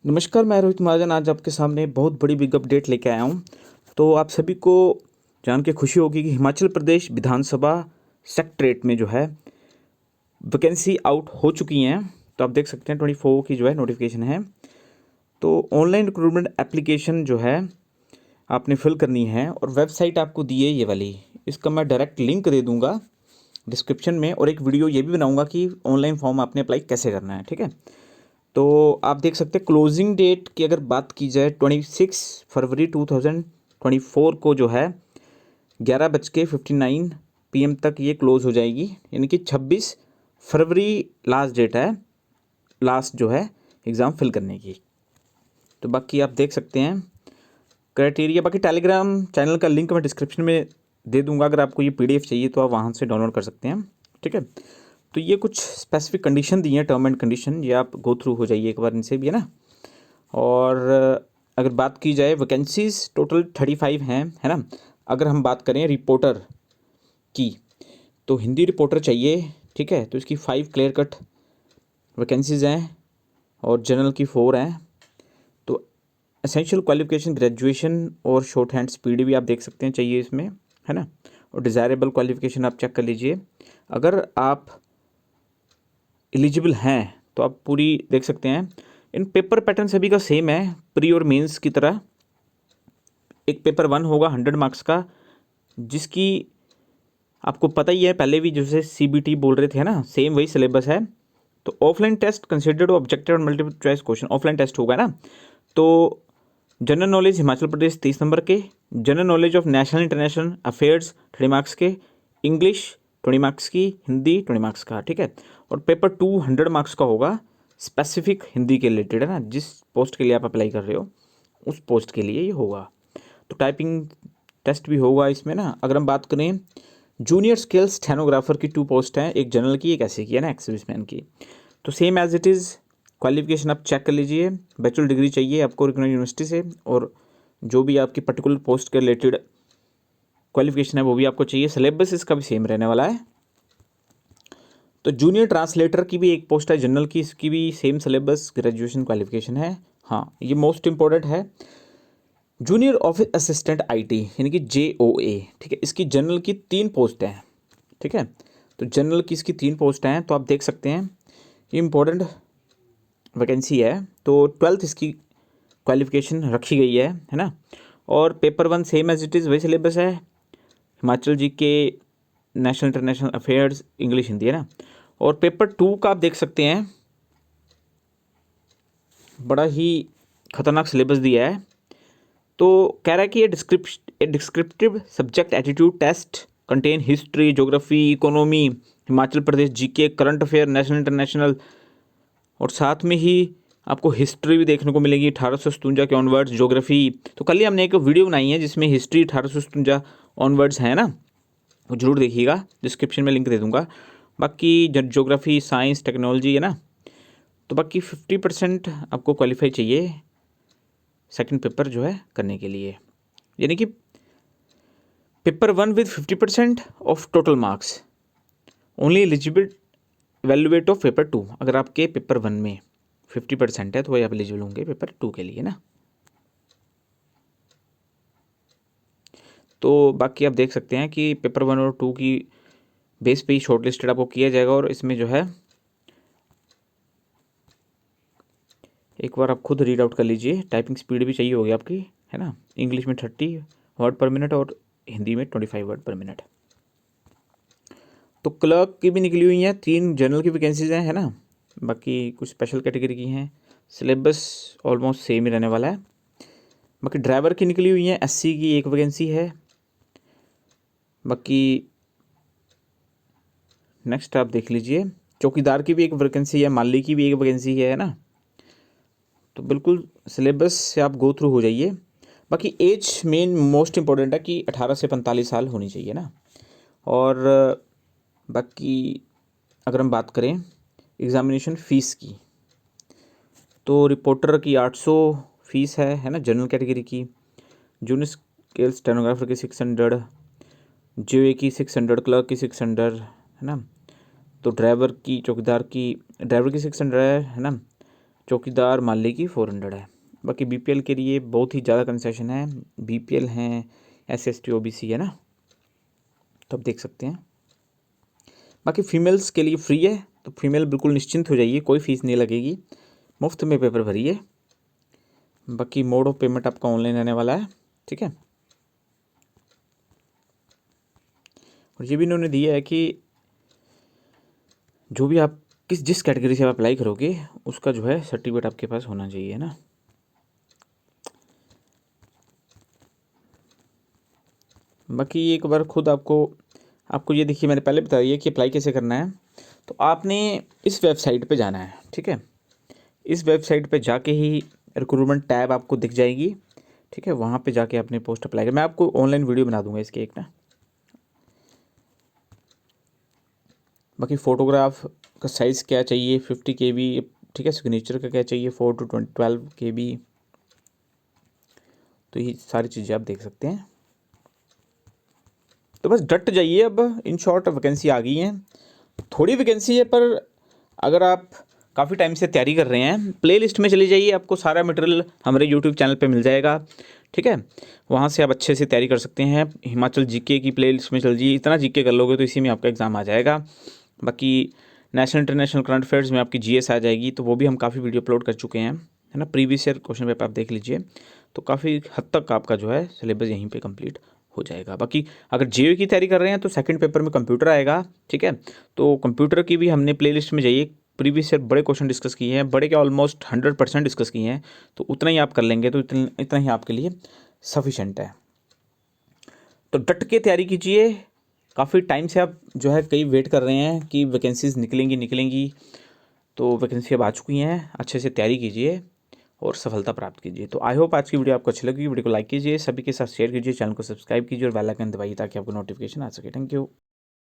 नमस्कार, मैं रोहित महाजन आज आपके सामने बहुत बड़ी बिग अपडेट लेके आया हूँ। तो आप सभी को जान के खुशी होगी कि हिमाचल प्रदेश विधानसभा सेक्रेटरीट में जो है वैकेंसी आउट हो चुकी हैं। तो आप देख सकते हैं 24 की जो है नोटिफिकेशन है। तो ऑनलाइन रिक्रूटमेंट एप्लीकेशन जो है आपने फिल करनी है और वेबसाइट आपको दी है ये वाली। इसका मैं डायरेक्ट लिंक दे दूँगा डिस्क्रिप्शन में और एक वीडियो ये भी बनाऊँगा कि ऑनलाइन फॉर्म आपने अप्लाई कैसे करना है, ठीक है। तो आप देख सकते हैं क्लोजिंग डेट की अगर बात की जाए 26 फरवरी 2024 को जो है 11:59 PM तक ये क्लोज़ हो जाएगी, यानी कि 26 फरवरी लास्ट डेट है, लास्ट जो है एग्ज़ाम फिल करने की। तो बाकी आप देख सकते हैं क्राइटेरिया। बाकी टेलीग्राम चैनल का लिंक मैं डिस्क्रिप्शन में दे दूंगा, अगर आपको ये PDF चाहिए तो आप वहाँ से डाउनलोड कर सकते हैं, ठीक है। तो ये कुछ स्पेसिफिक कंडीशन दी हैं, टर्म एंड कंडीशन, ये आप गो थ्रू हो जाइए एक बार इनसे भी, है ना। और अगर बात की जाए वैकेंसीज़ टोटल 35 हैं, है ना। अगर हम बात करें रिपोर्टर की तो हिंदी रिपोर्टर चाहिए, ठीक है। तो इसकी 5 क्लियर कट वैकेंसीज़ हैं और जनरल की 4 हैं। तो एसेंशियल क्वालिफिकेशन ग्रेजुएशन और शॉर्ट हैंड स्पीड भी आप देख सकते हैं चाहिए इसमें, है ना। और डिज़ायरेबल क्वालिफिकेशन आप चेक कर लीजिए। अगर आप एलिजिबल हैं तो आप पूरी देख सकते हैं। इन पेपर पैटर्न सभी का सेम है, प्री और मेंस की तरह। एक पेपर 1 होगा 100 मार्क्स का, जिसकी आपको पता ही है, पहले भी जैसे CBT बोल रहे थे, है ना, सेम वही सिलेबस है। तो ऑफलाइन टेस्ट कंसिडर्ड ऑब्जेक्टिव और multiple choice question offline test होगा ना। तो general knowledge Himachal Pradesh 30 number के, general knowledge of national international affairs 30 marks के, इंग्लिश 20 मार्क्स की, हिंदी 20 मार्क्स का, ठीक है। और पेपर 2 100 मार्क्स का होगा, स्पेसिफिक हिंदी के रिलेटेड, है ना, जिस पोस्ट के लिए आप अप्लाई कर रहे हो उस पोस्ट के लिए ये होगा। तो टाइपिंग टेस्ट भी होगा इसमें ना। अगर हम बात करें जूनियर स्किल्स स्टेनोग्राफर की 2 पोस्ट हैं, एक जनरल की एक ऐसे की, है ना, एक्स-सर्विसमैन की। तो same as it is qualification आप चेक कर लीजिए। बैचलर डिग्री चाहिए आपको रिकॉग्नाइज्ड यूनिवर्सिटी से, और जो भी आपकी पर्टिकुलर पोस्ट के रिलेटेड क्वालिफिकेशन है वो भी आपको चाहिए। सिलेबस इसका भी सेम रहने वाला है। तो जूनियर ट्रांसलेटर की भी एक पोस्ट है जनरल की, इसकी भी सेम सिलेबस ग्रेजुएशन क्वालिफिकेशन है। हाँ, ये मोस्ट इंपॉर्टेंट है। जूनियर ऑफिस असिस्टेंट IT यानी कि JOA, ठीक है। इसकी जनरल की 3 पोस्ट हैं, ठीक है। तो जनरल की इसकी 3 पोस्ट हैं। तो आप देख सकते हैं ये इंपॉर्टेंट वैकेंसी है। तो 12th इसकी क्वालिफिकेशन रखी गई है ना। और paper 1 same as it is वही सिलेबस है, Himachal GK, national international affairs, English, Hindi, है ना। और पेपर 2 का आप देख सकते हैं बड़ा ही खतरनाक सिलेबस दिया है। तो कह रहा है कि ये descriptive subject attitude test contain history, geography, economy, Himachal Pradesh GK, current affair, national international, और साथ में ही आपको हिस्ट्री भी देखने को मिलेगी 1857 के ऑनवर्ड्स, ज्योग्राफी। तो कल ही हमने एक वीडियो बनाई है जिसमें हिस्ट्री 1857 ऑनवर्ड्स है ना, वो जरूर देखिएगा, डिस्क्रिप्शन में लिंक दे दूंगा। बाकी ज्योग्राफी, साइंस, टेक्नोलॉजी, है ना। तो बाकी 50% आपको क्वालिफाई चाहिए सेकंड पेपर जो है करने के लिए, यानी कि paper 1 with 50% of total marks, only eligible valuate of paper 2। अगर आपके पेपर 1 में 50% है तो वही आप एलिजिबल होंगे पेपर 2 के लिए ना। तो बाकी आप देख सकते हैं कि पेपर 1 और 2 की बेस पे ही शॉर्ट लिस्टेड आपको किया जाएगा। और इसमें जो है एक बार आप खुद रीड आउट कर लीजिए। टाइपिंग स्पीड भी चाहिए होगी आपकी, है ना। इंग्लिश में 30 वर्ड पर मिनट और हिंदी में 25 वर्ड पर मिनट। तो क्लर्क की भी निकली हुई हैं, 3 जनरल की वैकेंसीज हैं, है ना। बाकी कुछ स्पेशल कैटेगरी की हैं। सिलेबस ऑलमोस्ट सेम ही रहने वाला है। बाकी ड्राइवर की निकली हुई हैं, SC की एक वैकेंसी है। बाकी नेक्स्ट आप देख लीजिए, चौकीदार की भी एक वैकेंसी है, माली की भी एक वैकेंसी है ना। तो बिल्कुल सिलेबस से आप गो थ्रू हो जाइए। बाकी एज मेन मोस्ट इम्पोर्टेंट है कि 18 से 45 साल होनी चाहिए ना। और बाकी अगर हम बात करें एग्ज़ामिनेशन फ़ीस की, तो रिपोर्टर की 800 फीस है ना, जनरल कैटेगरी की। जूनियर स्केल स्टेनोग्राफर की 600, JOA की 600, क्लर्क की 600, है ना। तो ड्राइवर की 600 है ना। चौकीदार माली की 400 है। बाकी बीपीएल के लिए बहुत ही ज़्यादा कंसेशन है, बीपीएल हैं, एसएसटी ओबीसी है ना, तो आप देख सकते हैं। बाकी फीमेल्स के लिए फ्री है, तो फीमेल बिल्कुल निश्चिंत हो जाइए, कोई फीस नहीं लगेगी, मुफ्त में पेपर भरिए। बाकी मोड ऑफ पेमेंट आपका ऑनलाइन रहने वाला है, ठीक है। और ये भी इन्होंने दिया है कि जो भी आप जिस कैटेगरी से आप अप्लाई करोगे उसका जो है सर्टिफिकेट आपके पास होना चाहिए ना। बाकी एक बार खुद आपको ये देखिए, मैंने पहले बता दिया कि अप्लाई कैसे करना है। तो आपने इस वेबसाइट पे जाना है, ठीक है। इस वेबसाइट पे जाके ही रिक्रूटमेंट टैब आपको दिख जाएगी, ठीक है। वहाँ पे जाके अपने पोस्ट अप्लाई कर, मैं आपको ऑनलाइन वीडियो बना दूंगा इसके एक ना। बाकी फ़ोटोग्राफ का साइज़ क्या चाहिए, 50 KB, ठीक है। सिग्नेचर का क्या चाहिए, 4 to 12 KB। तो ये सारी चीज़ें आप देख सकते हैं। तो बस डट जाइए, अब इन शॉर्ट वैकेंसी आ गई हैं, थोड़ी वैकेंसी है, पर अगर आप काफ़ी टाइम से तैयारी कर रहे हैं, प्ले लिस्ट में चले जाइए, आपको सारा मटेरियल हमारे यूट्यूब चैनल पे मिल जाएगा, ठीक है। वहाँ से आप अच्छे से तैयारी कर सकते हैं। हिमाचल जीके की प्ले लिस्ट में चल जाइए, इतना जीके कर लोगे तो इसी में आपका एग्ज़ाम आ जाएगा। बाकी नेशनल इंटरनेशनल करंट अफेयर्स में आपकी जीएस आ जाएगी, तो वो भी हम काफ़ी वीडियो अपलोड कर चुके हैं, है ना। प्रीवियस ईयर क्वेश्चन पेपर आप देख लीजिए, तो काफ़ी हद तक आपका जो है सिलेबस यहीं पे कंप्लीट हो जाएगा। बाकी अगर जेईई की तैयारी कर रहे हैं तो सेकंड पेपर में कंप्यूटर आएगा, ठीक है। तो कंप्यूटर की भी हमने प्लेलिस्ट में जाइए, प्रीवियस ईयर बड़े क्वेश्चन डिस्कस किए हैं, बड़े के ऑलमोस्ट 100% डिस्कस किए हैं, तो उतना ही आप कर लेंगे तो इतना ही आपके लिए सफिशेंट है। तो डट के तैयारी कीजिए। काफ़ी टाइम से आप जो है कई वेट कर रहे हैं कि वैकेंसीज़ निकलेंगी, तो वैकेंसी अब आ चुकी हैं। अच्छे से तैयारी कीजिए और सफलता प्राप्त कीजिए। तो आई होप आज की वीडियो आपको अच्छी लगी। वीडियो को लाइक कीजिए, सभी के साथ शेयर कीजिए, चैनल को सब्सक्राइब कीजिए और बेल आइकन दबाइए ताकि आपको नोटिफिकेशन आ सके। Thank you.